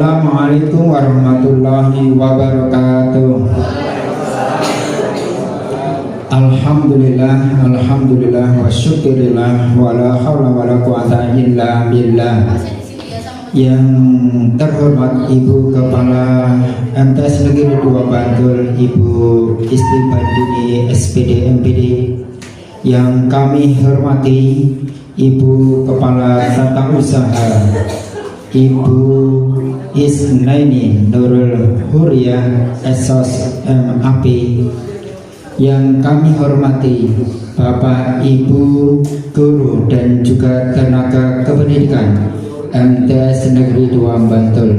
Assalamualaikum warahmatullahi wabarakatuh. Alhamdulillah wa syukurillah wa la hawla wa la quwata illa billah. Yang terhormat Ibu Kepala MTS Negeri 2 Bantul, Ibu Isti Bandini SPD MPD. Yang kami hormati Ibu Kepala Tata Usaha Ibu Isnaini Nurul Huriyah Esos MAP. Yang kami hormati Bapak Ibu guru dan juga tenaga kependidikan MTS Negeri 2 Bantul.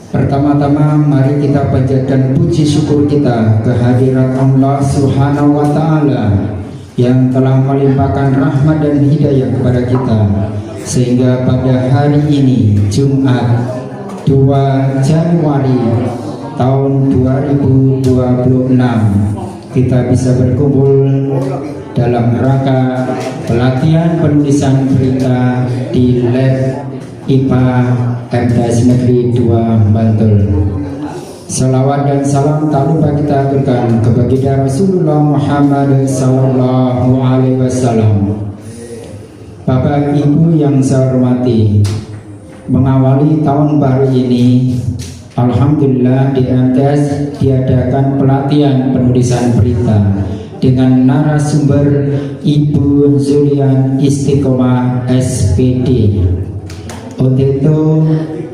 Pertama-tama mari kita panjatkan puji syukur kita kehadirat Allah Subhanahu wa Ta'ala yang telah melimpahkan rahmat dan hidayah kepada kita, sehingga pada hari ini Jumat 2 Januari tahun 2026 kita bisa berkumpul dalam rangka pelatihan penulisan berita di Lab IPA MTS Negeri 2 Bantul. Salawat dan salam tak lupa kita aturkan kepada Rasulullah Muhammad Sallallahu Alaihi Wasallam. Bapak Ibu yang saya hormati, mengawali tahun baru ini, alhamdulillah di MTS diadakan pelatihan penulisan berita dengan narasumber Ibu Zulian Istiqomah SPD. Untuk itu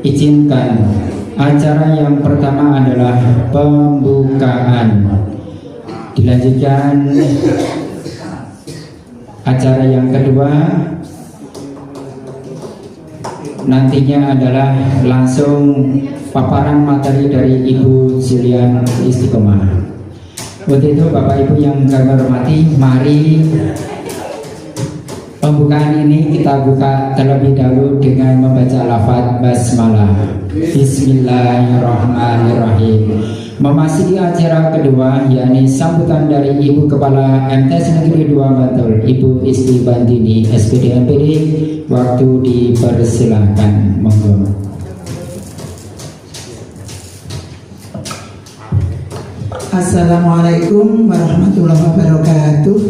izinkan acara yang pertama adalah pembukaan, dilanjutkan acara yang kedua nantinya adalah langsung paparan materi dari Ibu Zulian Istiqomah. Untuk itu Bapak Ibu yang kami hormati, mari pembukaan ini kita buka terlebih dahulu dengan membaca lafaz basmalah. Bismillahirrahmanirrahim. Memasuki acara kedua, yakni sambutan dari Ibu Kepala MTS Negeri 2 Bantul, Ibu Isti Bandini SPD MPD. Waktu dipersilahkan, monggo. Assalamualaikum warahmatullahi wabarakatuh.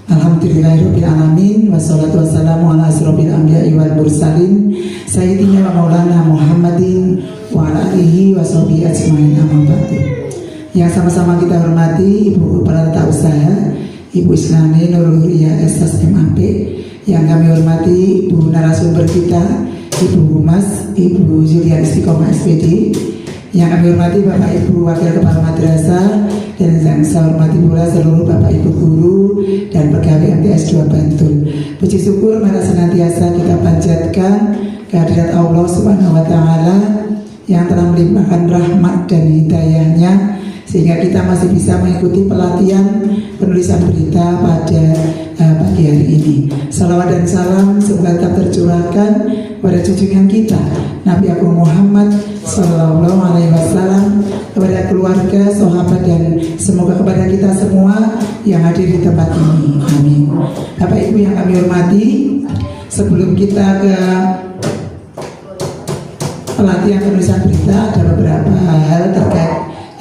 Alhamdulillahirabbil alamin, wassalatu wassalamu ala asrofil anbiya'i wal mursalin sayyidina wa maulana Muhammadin wa ala alihi wa sahbihi ajmain, amma ba'du. Yang sama-sama kita hormati Ibu Kepala Tata Usaha Ibu Isnaini Nurul Huriyah Esos MAP. Yang kami hormati Ibu narasumber kita Ibu Humas Ibu Zulian Istiqomah SPD. Yang kami hormati Bapak Ibu Wakil Kepala Madrasah, dan yang saya hormati pula seluruh Bapak Ibu guru dan pegawai MTS 2 Bantul. Puji syukur mari senantiasa kita panjatkan kehadirat Allah Subhanahu wa Ta'ala yang telah melimpahkan rahmat dan hidayahnya sehingga kita masih bisa mengikuti pelatihan penulisan berita pada pagi hari ini. Salawat dan salam semoga tetap tercurahkan kepada junjungan kita Nabi Agung Muhammad Sallallahu Alaihi Wasallam, kepada keluarga, sahabat, dan semoga kepada kita semua yang hadir di tempat ini. Amin. Bapak Ibu yang kami hormati, sebelum kita ke pelatihan penulisan berita, ada beberapa hal terkait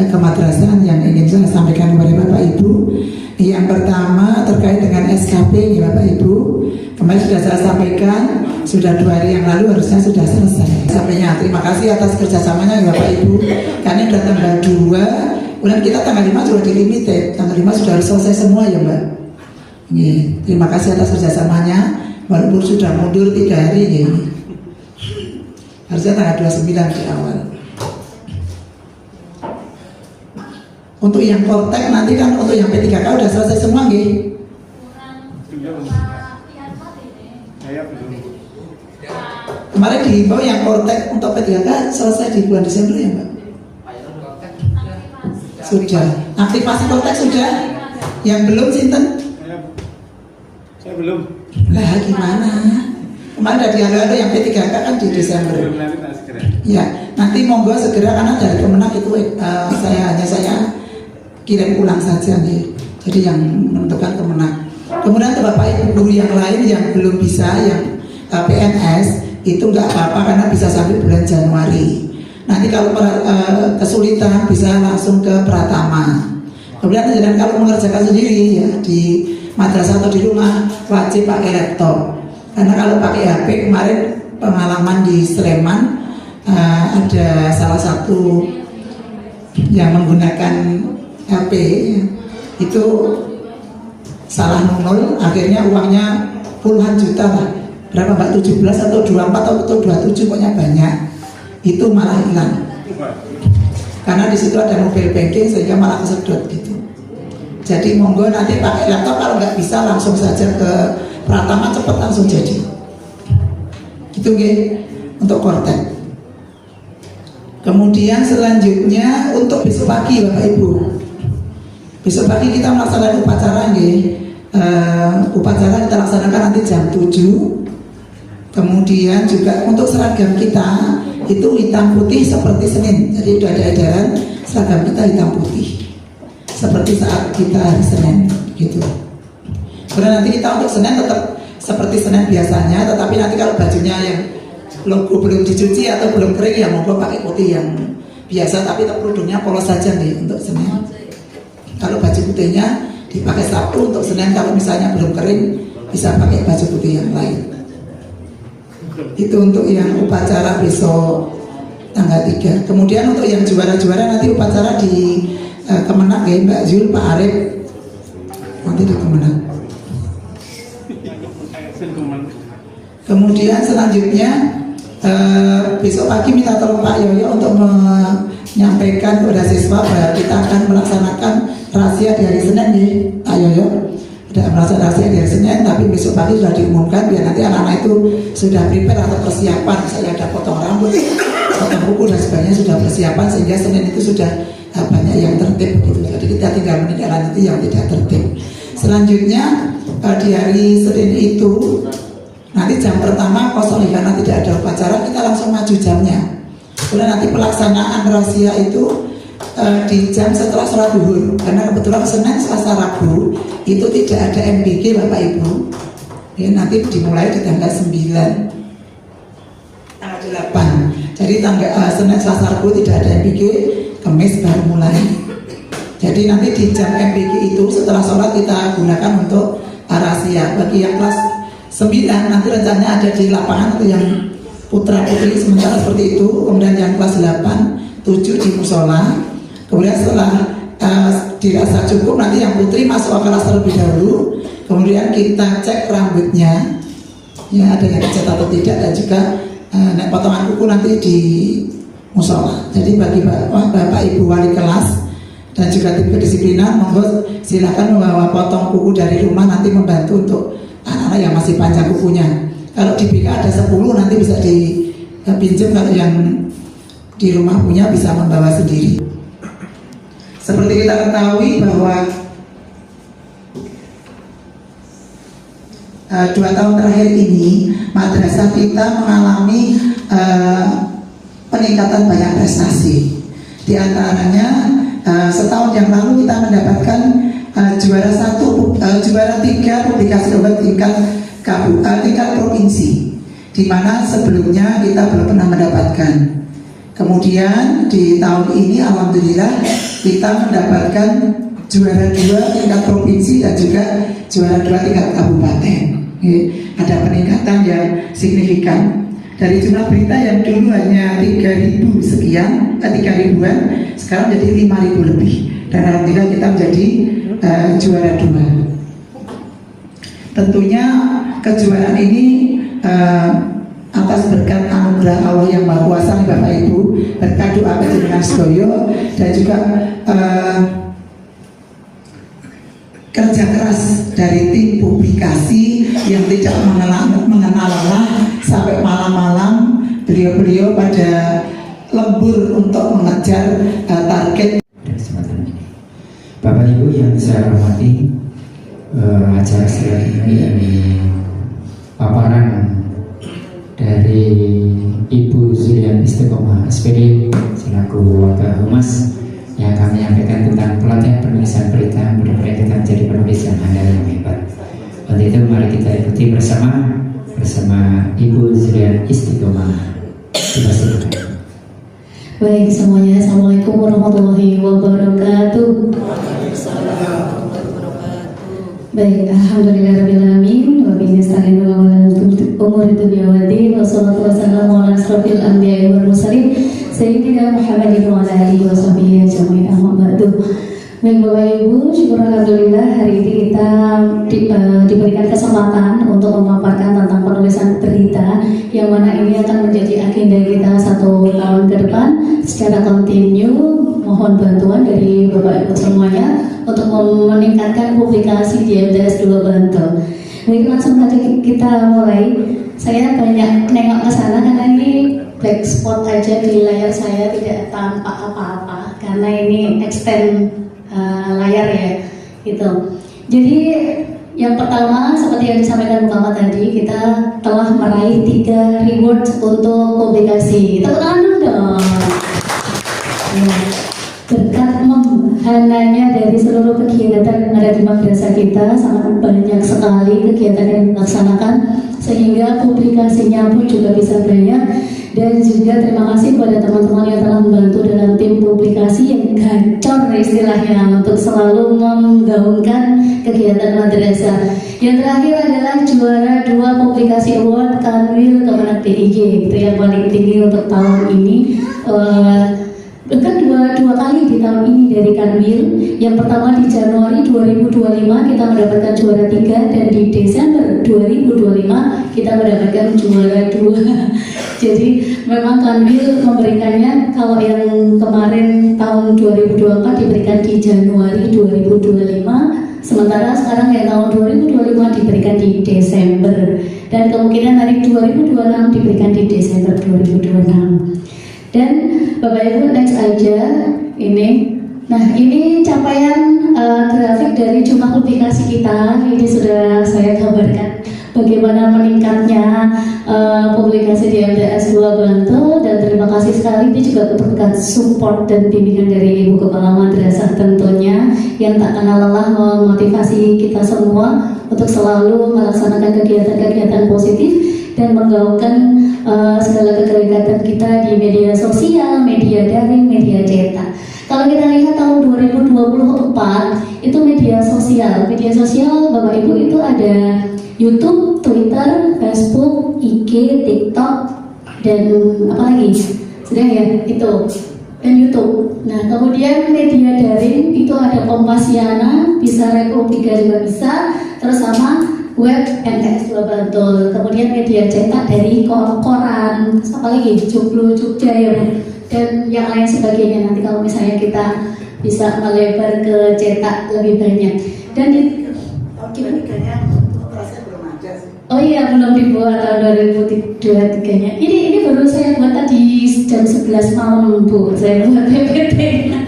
kemadrasahan yang ingin saya sampaikan kepada Bapak Ibu. Yang pertama terkait dengan SKP ya Bapak Ibu. Kemarin sudah saya sampaikan, sudah 2 hari yang lalu harusnya sudah selesai. Sampainya terima kasih atas kerjasamanya ya Bapak Ibu. Karena sudah tanggal 2, kemudian kita tanggal 5 sudah dilimited. Tanggal 5 sudah harus selesai semua ya Mbak. Terima kasih atas kerjasamanya. Walaupun sudah mundur 3 hari ya. Harusnya tanggal 29 di awal. Untuk yang Kortek nanti kan, untuk yang P3K udah selesai semua nggih. Kemarin dihimbau yang Kortek untuk P3K selesai di bulan Desember ya Mbak? Sudah. Aktivasi Kortek sudah? Yang belum Sinten? Saya belum. Lah gimana? Kemarin ada dialog yang P3K kan di Desember. Ya, nanti monggo segera karena dari pemenang itu saya kirim ulang saja nih. Jadi yang menentukan pemenang. Kemudian untuk Bapak Ibu guru yang lain yang belum bisa, yang PNS itu nggak apa-apa karena bisa sampai bulan Januari. Nanti kalau kesulitan bisa langsung ke Pratama. Kemudian dan kalau mengerjakan sendiri ya di madrasah atau di rumah wajib pakai laptop. Karena kalau pakai HP, kemarin pengalaman di Sleman ada salah satu yang menggunakan HP itu salah nomor, akhirnya uangnya puluhan juta lah. Berapa Mbak? 17 atau 24 atau 27, pokoknya banyak. Itu malah hilang. Karena di situ ada mobile banking sehingga malah kesedot gitu. Jadi monggo nanti pakai laptop, kalau nggak bisa langsung saja ke Pratama, cepat langsung jadi. Gitu nggih untuk kortek. Kemudian selanjutnya untuk besok pagi Bapak Ibu. Besok pagi kita melaksanakan upacara nggih. Upacara kita laksanakan nanti jam 7. Kemudian juga untuk seragam kita itu hitam putih seperti Senin. Jadi sudah ada edaran seragam kita hitam putih seperti saat kita hari Senin gitu. Kemudian nanti kita untuk Senin tetap seperti Senin biasanya, tetapi nanti kalau bajunya yang logo belum dicuci atau belum kering ya monggo pakai putih yang biasa, tapi tetap kerudungnya polos saja nih untuk Senin. Kalau baju putihnya dipakai Sabtu, untuk Senin kalau misalnya belum kering bisa pakai baju putih yang lain. Itu untuk yang upacara besok tanggal 3. Kemudian untuk yang juara-juara nanti upacara di Kemenang ya Mbak Zul, Pak Arif nanti di Kemenang. Kemudian selanjutnya besok pagi minta tolong Pak Yoyo untuk menyampaikan kepada siswa bahwa kita akan melaksanakan rahasia di hari Senin nih Pak Yoyo. Tidak merasa rahasia di hari Senin, tapi besok pagi sudah diumumkan biar nanti anak-anak itu sudah prepare atau persiapan. Misalnya ada potong rambut, potong kuku dan sebagainya sudah persiapan sehingga Senin itu sudah banyak yang tertib begitu. Jadi kita tinggal menindaklanjuti yang tidak tertib. Selanjutnya di hari Senin itu nanti jam pertama kosong karena tidak ada upacara, kita langsung maju jamnya. Kemudian nanti pelaksanaan rahasia itu di jam setelah sholat duhur, karena kebetulan Senin, Selasa, Rabu itu tidak ada MBG Bapak Ibu ya, nanti dimulai di tanggal 9 tanggal 8. Jadi tanggal Senin, Selasa, Rabu tidak ada MBG, Kamis baru mulai. Jadi nanti di jam MBG itu setelah sholat kita gunakan untuk rahasia. Bagi yang kelas 9 nanti rencananya ada di lapangan atau yang putra putri sementara seperti itu. Kemudian yang kelas 8, 7 di musola. Kemudian setelah dirasa cukup nanti yang putri masuk ke kelas terlebih dahulu. Kemudian kita cek rambutnya ya ada yang dicat atau tidak, dan juga potongan kuku nanti di musola. Jadi bagi bapak ibu wali kelas dan juga tim kedisiplinan, monggo silakan membawa potong kuku dari rumah, nanti membantu untuk anak-anak yang masih panjang kukunya. Kalau di BK ada 10 nanti bisa dipinjam, kalau yang di rumah punya bisa membawa sendiri. Seperti kita ketahui bahwa 2 tahun terakhir ini madrasah kita mengalami peningkatan banyak prestasi. Di antaranya setahun yang lalu kita mendapatkan juara 3 publikasi obat tingkat provinsi, di mana sebelumnya kita belum pernah mendapatkan. Kemudian di tahun ini alhamdulillah kita mendapatkan juara 2 tingkat provinsi dan juga juara 2 tingkat kabupaten. Ada peningkatan yang signifikan. Dari jumlah berita yang dulu hanya 3.000 sekian, 3.000-an, sekarang jadi 5.000 lebih. Dan alhamdulillah kita menjadi juara 2. Tentunya kejuaraan ini atas berkat anugerah Allah yang Maha Kuasa nih Bapak Ibu, berkat doa panjenengan sedaya dan juga kerja keras dari tim publikasi yang tidak mengenal lelah sampai malam-malam beliau-beliau pada lembur untuk mengejar target. Bapak Ibu yang saya hormati, acara selanjutnya ini paparan dari Ibu Zulian Istiqomah SPD selaku Wakil Humas yang kami menyampaikan tentang pelatihan penulisan berita. Mudah-mudahan kita menjadi penulis yang handal yang hebat. Untuk itu mari kita ikuti bersama Ibu Zurian Istiqomah. Dipersilakan. Baik semuanya, Assalamualaikum warahmatullahi wabarakatuh. Baik, alhamdulillahirrahmanirrahim. Wa bihi nasta'inu wa ala umuri dunya waddin. Wassalatu wassalamu ala asrofil anbiya'i wal mursalin Sayyidina Muhammadin wa ala alihi wa sahbihi ajma'in. Amma ba'du. Baik Bapak Ibu, syukur alhamdulillah hari ini kita diberikan kesempatan untuk memaparkan tentang penulisan berita yang mana ini akan menjadi agenda kita 1 tahun ke depan secara kontinu. Mohon bantuan dari Bapak Ibu semuanya untuk meningkatkan publikasi di MTS 2 Bantul. Baik, langsung saja kita mulai. Saya banyak nengok ke sana karena ini black spot aja di layar saya, tidak tampak apa-apa karena ini extend layar ya, gitu. Jadi yang pertama seperti yang disampaikan Muhammad tadi, kita telah meraih 3 reward untuk publikasi. Tepuk tangan dulu dong. Ya. Berkat menghananya dari seluruh kegiatan yang ada di madrasah kita, sangat banyak sekali kegiatan yang dilaksanakan sehingga publikasinya pun juga bisa banyak. Dan juga terima kasih kepada teman-teman yang telah membantu dalam tim publikasi yang gacor istilahnya untuk selalu menggaungkan kegiatan madrasah. Yang terakhir adalah juara 2 publikasi award Kanwil Kemenak DIY, itu yang paling tinggi untuk tahun ini. Bahkan dua kali di tahun ini dari Kanwil. Yang pertama di Januari 2025 kita mendapatkan juara 3, dan di Desember 2025 kita mendapatkan juara 2. Jadi memang Kanwil memberikannya, kalau yang kemarin tahun 2024 diberikan di Januari 2025, sementara sekarang yang tahun 2025 diberikan di Desember, dan kemungkinan nanti 2026 diberikan di Desember 2026. Dan Bapak Ibu next aja ini. Nah, ini capaian grafik dari jumlah publikasi kita. Ini sudah saya gambarkan bagaimana meningkatnya publikasi di MTS 2 Bantul, dan terima kasih sekali ini juga berkat support dan bimbingan dari Ibu Kepala Madrasah tentunya yang tak kenal lelah memotivasi kita semua untuk selalu melaksanakan kegiatan-kegiatan positif dan menggaungkan segala kegiatan kita di media sosial, media daring, media cetak. Kalau kita lihat tahun 2024 itu media sosial Bapak Ibu itu ada YouTube, Twitter, Facebook, IG, TikTok, dan apa lagi? Sudah ya, itu. Dan YouTube. Nah, kemudian media daring itu ada Kompasiana, bisa Republika juga bisa, terus sama web MTS 2 Bantul. Kemudian media cetak dari koran, apa lagi? Joglo, Jogja ya, dan yang lain sebagainya. Nanti kalau misalnya kita bisa melebar ke cetak lebih banyak. Dan di oh iya, belum dibuat tahun 2023-nya. Ini baru saya buat tadi jam 11 malam Bu. Saya buat PPT-nya.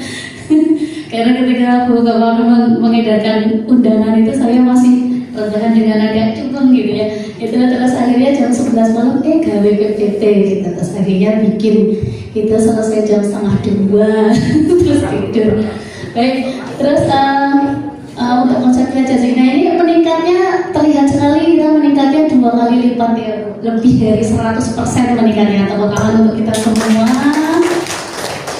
Karena ketika Bu Kepala mengedarkan undangan itu saya masih redahan dengan agak cukung gitu ya. Itu terus akhirnya jam 11 malam gawe PPT gitu. Terus akhirnya bikin, kita selesai jam 1:30 terus tidur. Baik, terus untuk konsepnya Jazina ini meningkatnya terlihat sekali, kita meningkatnya 2 kali lipat ya, lebih dari 100% meningkatnya. Tepuk tangan untuk kita semua.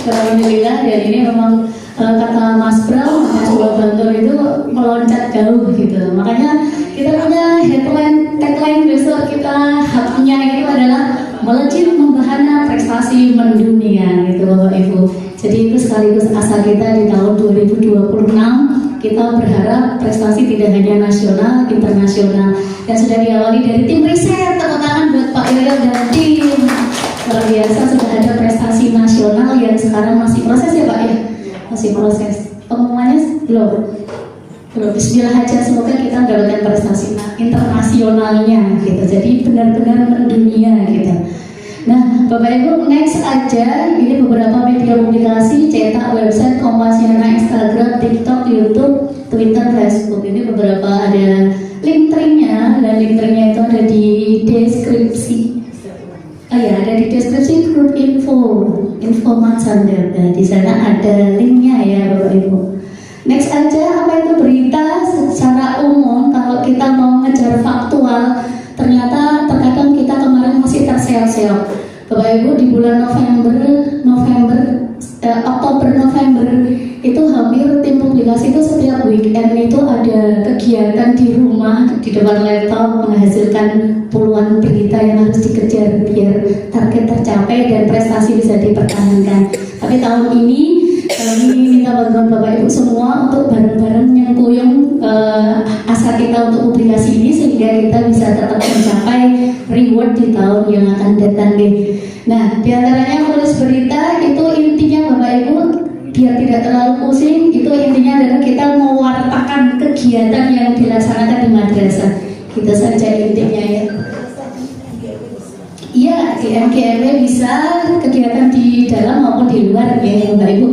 Alhamdulillah, dan ini memang kata Mas Bram, Mas Bantul itu meloncat jauh gitu. Makanya kita punya headline, tagline besok kita haknya itu adalah melejit membahana prestasi mendunia gitu Bapak Ibu. Jadi itu sekaligus asa kita di tahun 2026. Kita berharap prestasi tidak hanya nasional, internasional, dan sudah diawali dari tim riset. Tepuk tangan buat Pak Yoyo dan tim. Luar biasa, sudah ada prestasi nasional yang sekarang masih proses ya Pak ya, masih proses. Pengumumannya belum. Bismillah aja, semoga kita mendapatkan prestasi internasionalnya gitu. Jadi benar-benar mendunia gitu. Nah, Bapak Ibu next aja, ini beberapa media publikasi, cetak, website, Kompasiana, Instagram, TikTok, YouTube, Twitter, Facebook. Ini beberapa ada link trinknya, dan link trinknya itu ada di deskripsi. Oh ya, ada di deskripsi grup info Mansanda. Nah, di sana ada linknya ya Bapak Ibu. Next aja, apa itu berita secara umum? Kalau kita mau ngejar Seok. Bapak Ibu, di bulan Oktober November itu hampir tim publikasi itu setiap weekend itu ada kegiatan di rumah di depan laptop menghasilkan puluhan berita yang harus dikejar biar target tercapai dan prestasi bisa dipertahankan. Tapi tahun ini kami minta bantuan Bapak Ibu semua untuk bareng-bareng nyengkuyung asa kita untuk publikasi ini sehingga kita bisa tetap mencapai reward di tahun yang akan datang nih. Nah, diantaranya menulis berita itu intinya Bapak Ibu biar tidak terlalu pusing, itu intinya adalah kita mewartakan kegiatan yang dilaksanakan di madrasah. Kita saja intinya ya. Iya, di MGMW bisa kegiatan di dalam maupun di luar ya Bapak Ibu.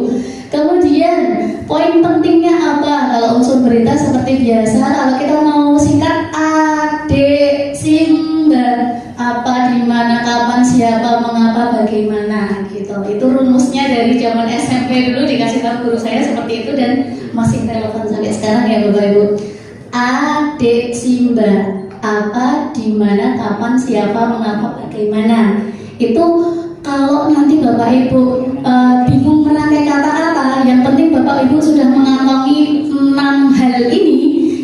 Kemudian poin pentingnya apa kalau unsur berita seperti biasa, kalau kita mau singkat adik simba apa, di mana, kapan, siapa, mengapa, bagaimana gitu. Itu rumusnya dari zaman SMP dulu dikasih tahu guru saya seperti itu dan masih relevan sampai sekarang ya Bapak Ibu. Adik simba apa, di mana, kapan, siapa, mengapa, bagaimana. Itu kalau nanti Bapak Ibu bingung merangkai kata-kata, yang penting Bapak Ibu sudah mengantongi 6 hal ini,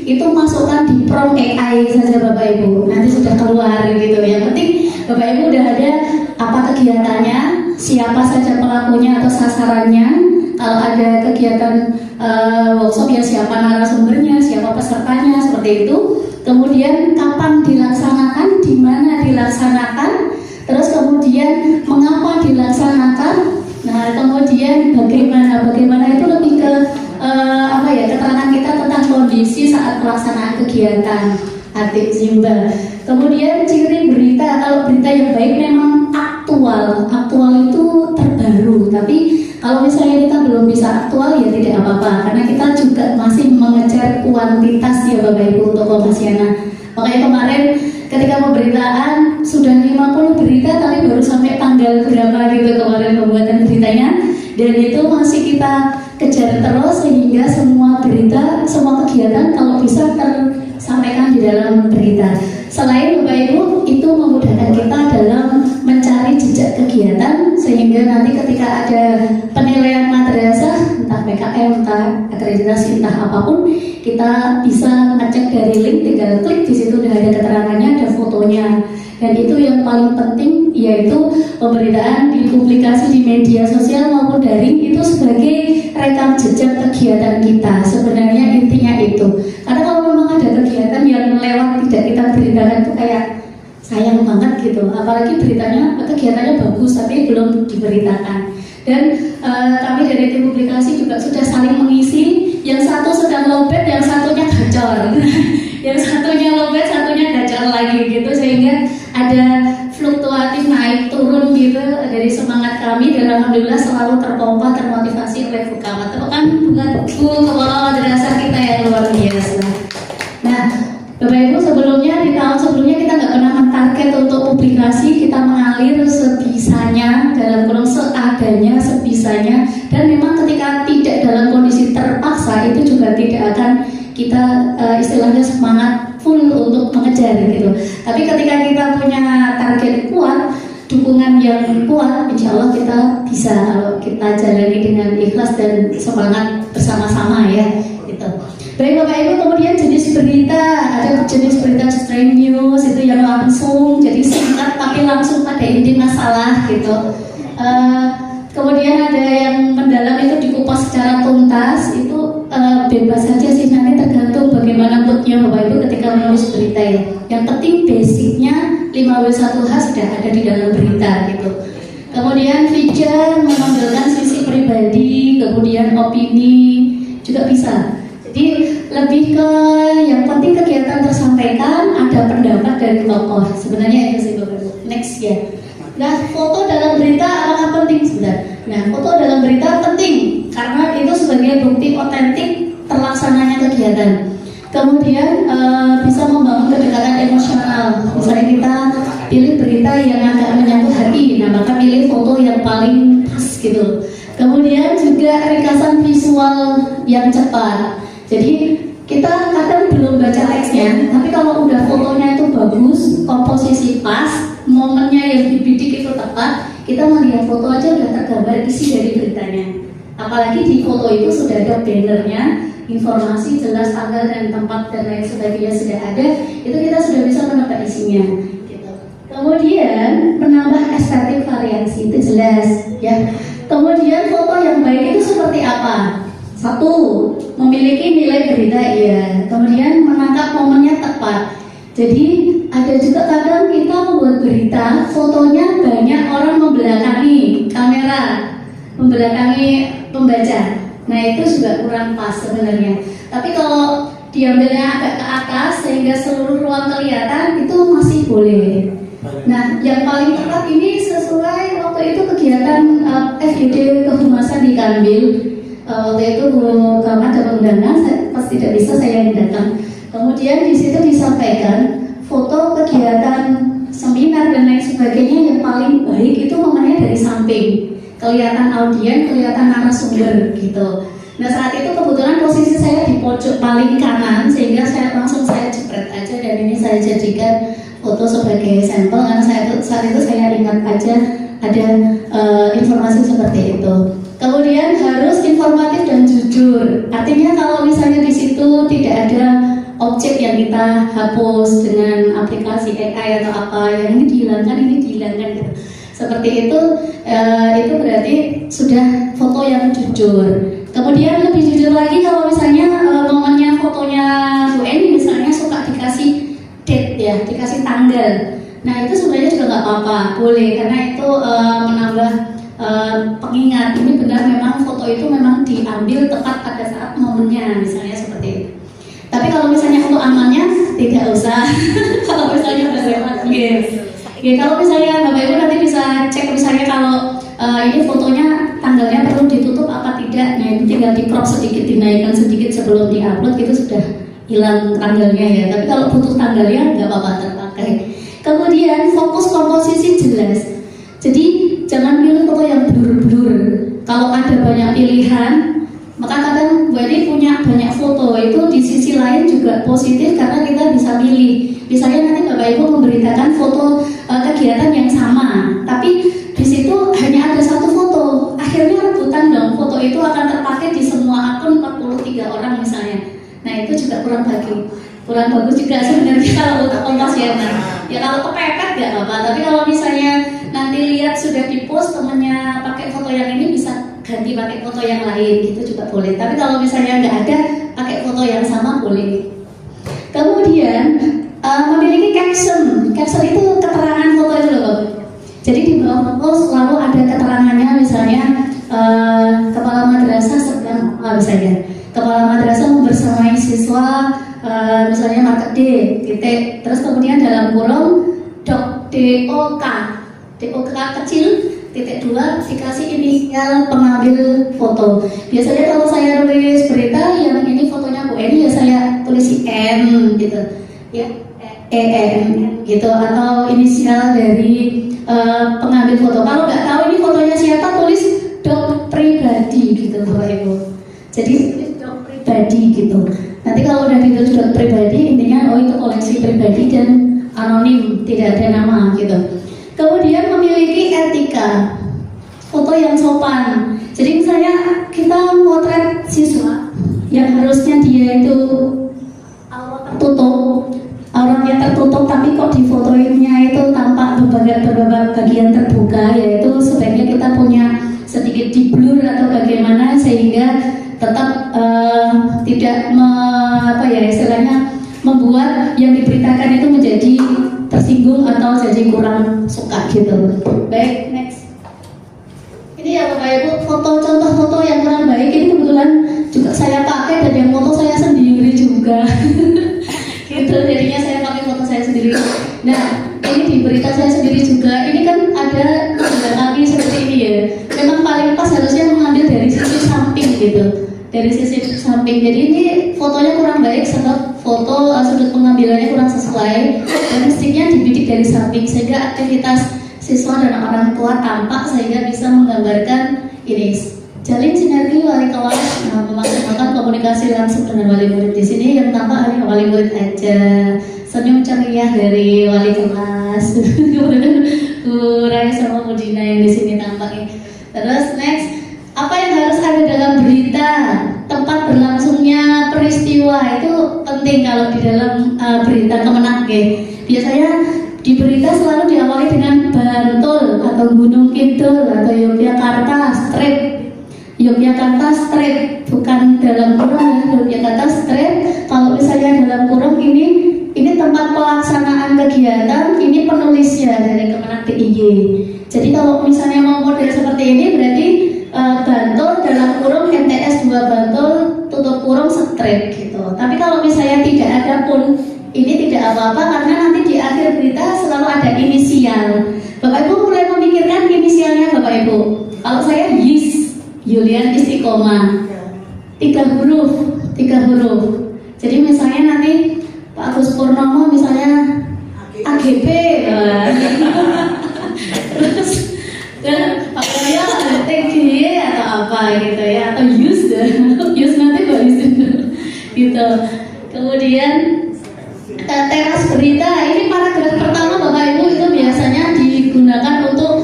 itu masukkan di prompt AI saja Bapak Ibu, nanti sudah keluar gitu. Yang penting Bapak Ibu udah ada apa kegiatannya, siapa saja pelakunya atau sasarannya, kalau ada kegiatan workshop ya siapa narasumbernya, siapa pesertanya, seperti itu. Kemudian kapan dilaksanakan, di mana dilaksanakan, terus kemudian mengapa dilaksanakan. Nah, kemudian bagaimana itu lebih ke keterangan kita tentang kondisi saat pelaksanaan kegiatan adik Zimba. Kemudian ciri berita, kalau berita yang baik memang aktual itu terbaru. Tapi kalau misalnya kita belum bisa aktual ya tidak apa-apa, karena kita juga masih mengejar kuantitas ya Bapak Ibu untuk Kompasiana. Makanya kemarin ketika pemberitaan sudah 50 berita tapi baru sampai tanggal berapa gitu kemarin pembuatan beritanya, dan itu masih kita kejar terus sehingga semua berita, semua kegiatan kalau bisa tersampaikan di dalam berita. Selain Bapak Ibu itu memudahkan kita dalam mencari jejak kegiatan sehingga nanti ketika ada penilaian madrasah, entah PKM, entah akreditasi, entah apapun, kita bisa ngecek dari link, tinggal klik di situ udah ada keterangannya, ada fotonya. Dan itu yang paling penting, yaitu pemberitaan di publikasi di media sosial maupun daring itu sebagai rekam jejak kegiatan kita. Sebenarnya intinya itu. Karena kalau memang ada kegiatan yang lewat tidak kita beritakan itu kayak sayang banget gitu. Apalagi beritanya, kegiatannya bagus tapi belum diberitakan. Dan kami dari tim publikasi juga sudah saling mengisi. Yang satu sedang lowbat, yang satunya gacor. Yang satunya lowbat, satunya gacor lagi gitu, sehingga ada fluktuatif naik turun gitu dari semangat kami, dan alhamdulillah selalu terpompa, termotivasi oleh Fukamat. Tepukan bukan Bu Kepala Madrasah kita yang luar biasa. Nah, Bapak Ibu, sebelumnya di tahun sebelumnya kita nggak pernah mentarget untuk publikasi, kita mengalir sebisanya, dalam kurung seadanya, sebisanya, dan memang ketika tidak dalam kondisi terpaksa itu juga tidak akan kita istilahnya semangat full untuk mengejar gitu. Tapi ketika kita punya target kuat, dukungan yang kuat, insya Allah kita bisa kalau kita jalani dengan ikhlas dan semangat bersama-sama ya gitu. Baik Bapak Ibu, kemudian jenis berita, ada jenis berita straight news itu yang langsung, jadi singkat tapi langsung pada inti masalah gitu. Kemudian ada yang mendalam itu dikupas secara tuntas, itu bebas saja sih, nanti tergantung bagaimana moodnya Bapak Ibu ketika menulis berita ya. Yang penting basicnya 5W1H sudah ada di dalam berita gitu. Kemudian feature menampilkan sisi pribadi, kemudian opini juga bisa. Jadi lebih ke yang penting kegiatan tersampaikan, ada pendapat dari tokoh. Sebenarnya itu sih Bapak Ibu. Next ya. Nah, foto dalam berita apakah penting sebenarnya? Nah, foto dalam berita penting karena itu sebagai bukti otentik terlaksananya kegiatan. Kemudian bisa membangun kedekatan emosional. Misalnya kita pilih berita yang agak menyangkut hati, nah maka pilih foto yang paling pas gitu. Kemudian juga ringkasan visual yang cepat. Jadi kita kadang belum baca teksnya, tapi kalau udah fotonya itu bagus, komposisi pas, momennya yang dibidik itu tepat, kita melihat foto aja udah tergambar isi dari beritanya. Apalagi di foto itu sudah ada bannernya, informasi jelas tanggal dan tempat dan lain sebagainya sudah ada, itu kita sudah bisa menebak isinya. Gitu. Kemudian menambah estetik variasi itu jelas, ya. Kemudian foto yang baik itu seperti apa? Satu, memiliki nilai berita, iya. Kemudian menangkap momennya tepat. Jadi ada juga kadang kita membuat berita, fotonya banyak orang membelakangi kamera, membelakangi pembaca. Nah itu juga kurang pas sebenarnya. Tapi kalau diambilnya agak ke atas sehingga seluruh ruang kelihatan, itu masih boleh. Nah yang paling tepat ini sesuai waktu itu kegiatan FGD kehumasan di Kanwil. Waktu itu karena ada undangan, pas tidak bisa saya yang datang. Kemudian di situ disampaikan foto kegiatan seminar dan lain sebagainya yang paling baik itu momennya dari samping, kelihatan audien, kelihatan narasumber gitu. Nah saat itu kebetulan posisi saya di pojok paling kanan sehingga saya langsung jepret aja dan ini saya jadikan foto sebagai sampel karena saat itu saya ingat aja ada informasi seperti itu. Kemudian harus informatif dan jujur. Artinya kalau misalnya di situ tidak ada objek yang kita hapus dengan aplikasi AI atau apa, yang ini dihilangkan gitu. Seperti itu berarti sudah foto yang jujur. Kemudian lebih jujur lagi kalau misalnya momennya fotonya Bu Eni misalnya suka dikasih date ya, dikasih tanggal. Nah itu sebenarnya juga nggak apa-apa, boleh karena itu menambah pengingat. Ini benar memang foto itu memang diambil tepat pada saat momennya misalnya seperti itu. Tapi kalau misalnya untuk amannya tidak usah. Kalau misalnya udah lewat, ya kalau misalnya Bapak Ibu nanti bisa cek misalnya kalau ini fotonya tanggalnya perlu ditutup apa tidak. Nah itu tinggal di crop sedikit, dinaikkan sedikit sebelum diupload, itu sudah hilang tanggalnya ya. Tapi kalau butuh tanggalnya nggak apa-apa terpakai. Kemudian fokus komposisi jelas. Jadi jangan pilih foto yang blur-blur. Kalau ada banyak pilihan, maka kadang Bu Eni punya banyak foto, itu di sisi lain juga positif karena kita bisa pilih. Misalnya nanti Bapak Ibu memberitakan foto kegiatan yang sama, tapi di situ hanya ada satu foto. Akhirnya rebutan dong, foto itu akan terpakai di semua akun 43 orang misalnya. Nah itu juga kurang bagus juga sebenarnya kalau untuk kompas ya. Ya kalau kepepet nggak apa-apa, tapi kalau misalnya nanti lihat sudah di-post temennya pakai foto yang ini, bisa ganti pakai foto yang lain, gitu juga boleh. Tapi kalau misalnya nggak ada, pakai foto yang sama boleh. Kemudian memiliki caption itu keterangan foto itu loh. Jadi di bawah foto selalu ada keterangannya, misalnya kepala madrasah sedang misalnya kepala madrasah membersamai siswa misalnya market D titik, terus kemudian dalam kurung DOK kecil titik 2 dikasih inisial pengambil foto. Biasanya kalau saya nulis berita yang ini fotonya Bu Eni, ya saya tulis N gitu ya, EN gitu, atau inisial dari pengambil foto. Kalau nggak tahu ini fotonya siapa, tulis dok pribadi gitu Bapak Ibu. Jadi tulis dok pribadi gitu. Nanti kalau udah ditulis dok pribadi, intinya oh itu koleksi pribadi dan anonim, tidak ada nama gitu. Kemudian memiliki etika, foto yang sopan. Jadi misalnya kita motret siswa yang harusnya dia itu auratnya tertutup, tapi kok di fotonya itu tampak beberapa bagian terbuka, yaitu sebaiknya kita punya sedikit di blur atau bagaimana sehingga tetap tidak istilahnya membuat yang diberitakan itu menjadi tersinggung atau jadi kurang suka gitu. Baik, next. Ini ya Bapak Ibu, contoh foto yang kurang baik ini kebetulan juga saya pakai dan yang foto saya sendiri juga. Gitu, jadinya saya pakai foto saya sendiri. Nah, ini di berita saya sendiri juga. Ini kan ada kaki seperti ini ya. Memang paling pas harusnya mengambil dari sisi samping gitu. Dari sisi samping. Jadi ini fotonya kurang baik sebab foto sudut pengambilannya kurang sesuai dan mestinya dibidik dari samping sehingga aktivitas siswa dan orang tua tampak sehingga bisa menggambarkan ini. Jalin sinergi wali kelas, memaksimalkan komunikasi langsung dengan wali murid. Di sini yang tampak hanya wali murid aja. senyum ceria dari wali kelas. Kemudian Bu Rai sama Bu Dina yang di sini tampaknya. Terus next, apa yang harus ada dalam berita? Tempat berlangsungnya peristiwa itu penting kalau di dalam berita Kemenak. Biasanya di berita selalu diawali dengan Bantul atau Gunung Kidul atau Yogyakarta strip. Yogyakarta strip, bukan dalam kurung ya, Yogyakarta strip. Kalau misalnya dalam kurung ini tempat pelaksanaan kegiatan, ini penulisnya dari Kemenak DIY. Jadi kalau misalnya mau model seperti ini berarti Bantul dalam kurung MTS 2 Bantul tutup kurung strip gitu. Tapi kalau misalnya tidak ada pun ini tidak apa-apa karena nanti di akhir berita selalu ada inisial. Bapak Ibu mulai memikirkan inisialnya Bapak Ibu. Kalau saya YIS, Yulian Istiqomah, 3 huruf. Jadi misalnya nanti Pak Agus Purnomo misalnya AGP, terus Pak Karya TG atau apa gitu ya, atau Yus nanti Pak Yus gitu. Kemudian teras berita ini paragraf pertama Bapak Ibu itu biasanya digunakan untuk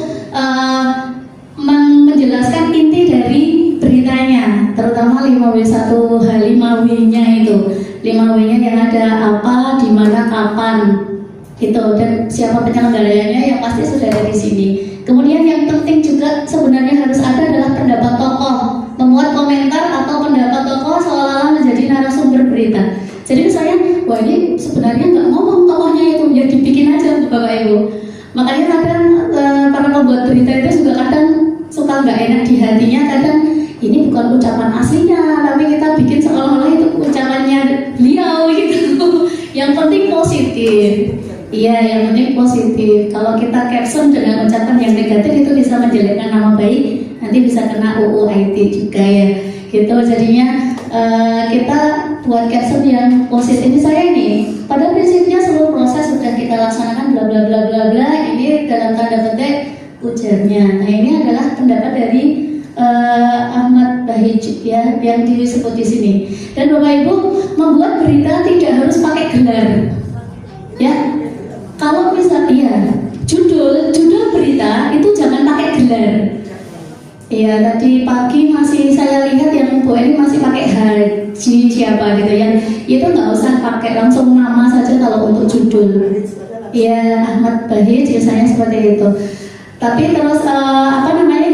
menjelaskan inti dari beritanya, terutama 5W1H, 5W-nya itu 5W-nya yang ada apa, di mana, kapan gitu, dan siapa penyelenggaranya yang pasti sudah ada di sini. Kemudian yang penting juga sebenarnya harus ada adalah pendapat tokoh, membuat komentar atau pendapat tokoh seolah-olah menjadi narasumber berita. Jadi misalnya, wah ini sebenarnya nggak ngomong tokohnya itu, ya dibikin aja Bapak Ibu. Makanya kadang para pembuat berita itu juga kadang suka nggak enak di hatinya, kadang ini bukan ucapan aslinya, tapi kita bikin seolah-olah itu ucapannya beliau gitu. Yang penting positif. Iya, yang penting positif. Kalau kita caption dengan ucapan yang negatif itu bisa menjelekkan nama baik, nanti bisa kena UU IT juga ya. Gitu jadinya kita buat caption yang positif. Misalnya ini, pada prinsipnya seluruh proses sudah kita laksanakan bla bla bla bla bla. Ini dalam tanda petik ujarnya. Nah ini adalah pendapat dari Ahmad Bahij ya, yang disebut di sini. Dan Bapak Ibu membuat berita tidak harus pakai gelar. Ya, kalau misalnya judul berita itu jangan pakai gelar. Iya, tadi pagi masih saya lihat yang Bu Eni masih pakai Haji siapa gitu ya. Itu nggak usah pakai, langsung nama saja kalau untuk judul. Iya, Ahmad Bahij biasanya seperti itu. Tapi terus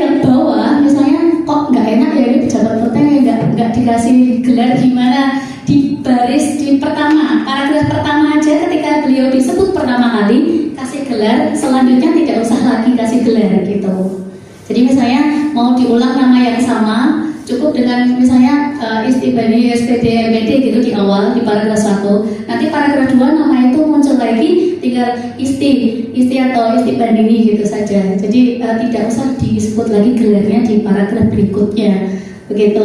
yang bawah misalnya kok nggak enak ya, ini pejabat penting ya nggak dikasih gelar, gimana di baris di pertama, paragraf pertama aja ketika beliau disebut pertama kali kasih gelar, selanjutnya tidak usah lagi kasih gelar gitu. Jadi misalnya mau diulang nama yang sama, cukup dengan misalnya Istibani SPD MPD gitu di awal di paragraf 1. Nanti paragraf 2 nama itu muncul lagi, tinggal Isti atau Istibandini gitu saja. Jadi tidak usah disebut lagi gelarnya di paragraf berikutnya. Begitu.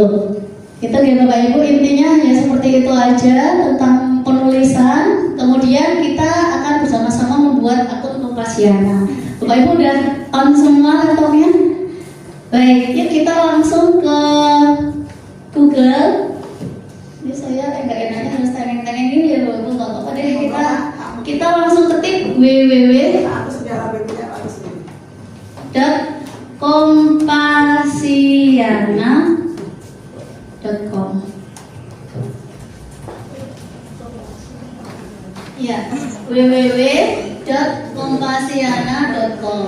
Itu ya Bapak Ibu, intinya ya seperti itu aja tentang penulisan. Kemudian kita akan bersama-sama membuat akun Kompasiana. Bapak Ibu udah on semua laptopnya? Baik, yuk kita langsung ke Google. Ini saya nggak enaknya harus tengeng-tengeng gini ya Bapak Ibu, nggak apa-apa deh, kita langsung ketik www.kompasiana.com. Ya, www.kompasiana.com.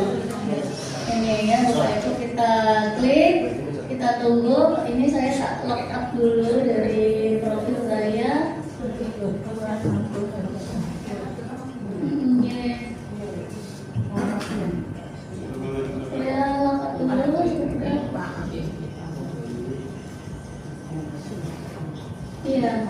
Ini ya Bapak Ibu, kita klik, kita tunggu. Ini saya login dulu dari profil saya. Iya.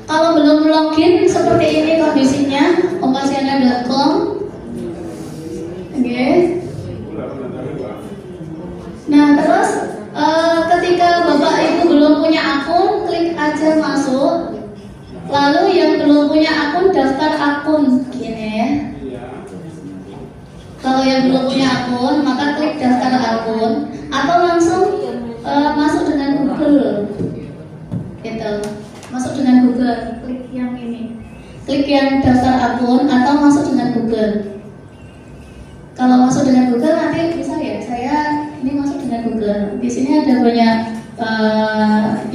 Kalau belum login seperti ini kondisinya, kompasiana.com. Oke. Nah terus ketika Bapak Ibu belum punya akun, klik aja masuk Lalu yang belum punya akun, daftar akun, gini ya. Kalau yang belum punya akun, maka klik daftar akun atau langsung masuk dengan Google, gitu. Masuk dengan Google, klik yang ini, klik yang daftar akun atau masuk dengan Google. Kalau masuk dengan Google nanti bisa ya, saya ini masuk dengan Google. Di sini ada banyak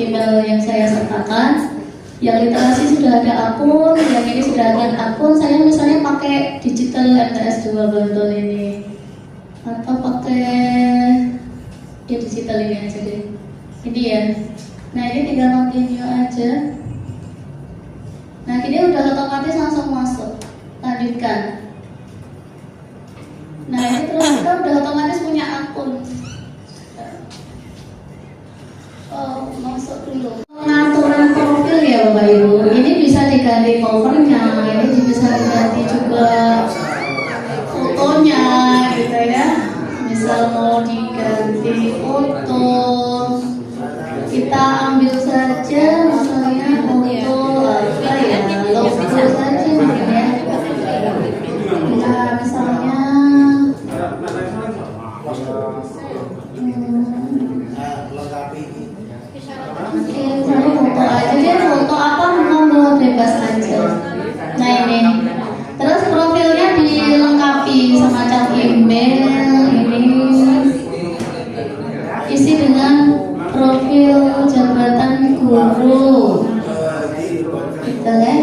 email yang saya sertakan. Yang literasi sudah ada akun, yang ini sudah ada akun. Saya misalnya pakai digital MTS 2 Bantul ini, atau pakai ya digital ini aja deh. Ini ya. Nah ini tinggal continue aja. Nah ini udah otomatis langsung masuk. Lanjutkan. Nah ini terus kita udah otomatis punya akun. Oh, masuk dulu. Pengaturan profil ya Bapak Ibu. Ini bisa diganti covernya, ini bisa diganti juga fotonya, gitu ya. Misal mau diganti foto, kita ambil saja misalnya foto apa ya, logo saja mungkin ya. Nah misalnya saya foto aja deh, foto apa mau bebas aja. Nah ini, terus profilnya dilengkapi semacam email ini, isi dengan profil jabatan guru, gitu kan?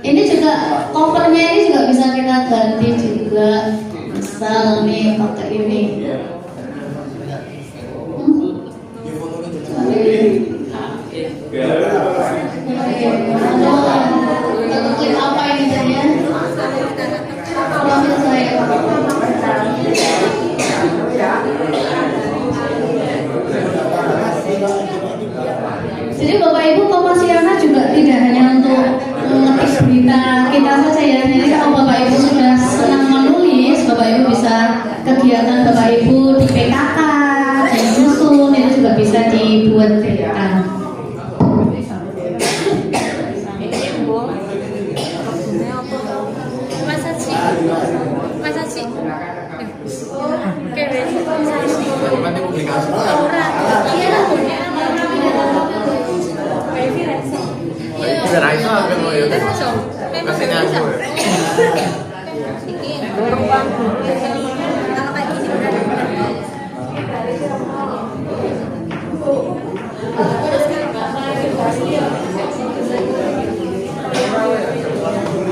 Ini juga covernya ini juga bisa kita ganti juga, misal nih pakai ini. Klik apa ini tadi ya? Profil saya. Jadi Bapak Ibu Kompasiana juga tidak hanya untuk mengetik berita kita saja ya. Jadi kalau Bapak Ibu sudah senang menulis, Bapak Ibu bisa kegiatan Bapak Ibu di PKK, di dusun itu juga bisa dibuat berita.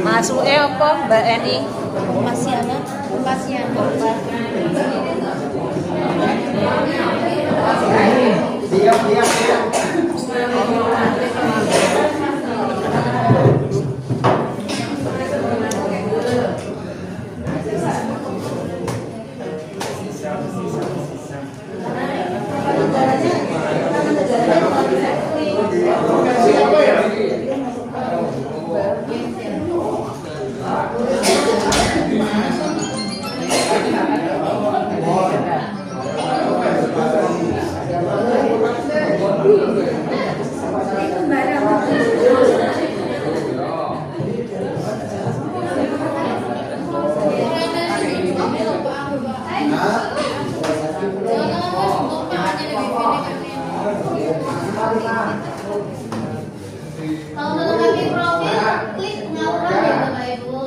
Masuknya apa Mbak Eni? Kompasiana. Kalau melengkapi profil, klik pengaturan ya Bapak Ibu.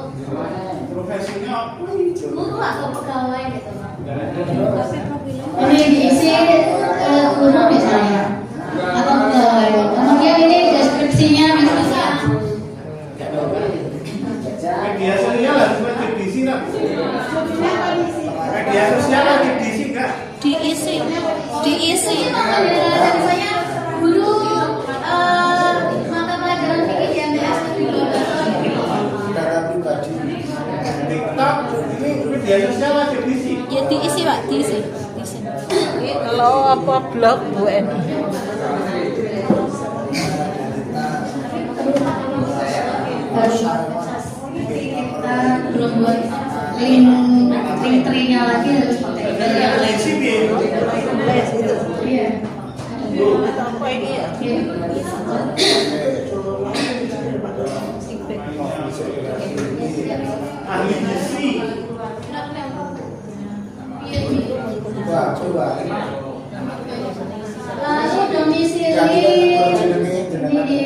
Profesinya Guru atau pegawai gitu Pak. Ini diisi guru misalnya atau pegawai. Kemudian ini deskripsinya misalnya. media sosial harus wajib diisi nggak? Media sosial wajib diisi nggak? Diisi. Misalnya guru mata pelajaran fikih di MTS TikTok ini media sosial wajib diisi. Ya diisi Pak, diisi. Kalau apa blog Bu Eni? Kita belum buat link tree-nya lagi, harus pakai email yang lain. Iya. Apa ini ya? Iya. ahli gizi. Coba. Lalu domisili Ya, kita jenenge. di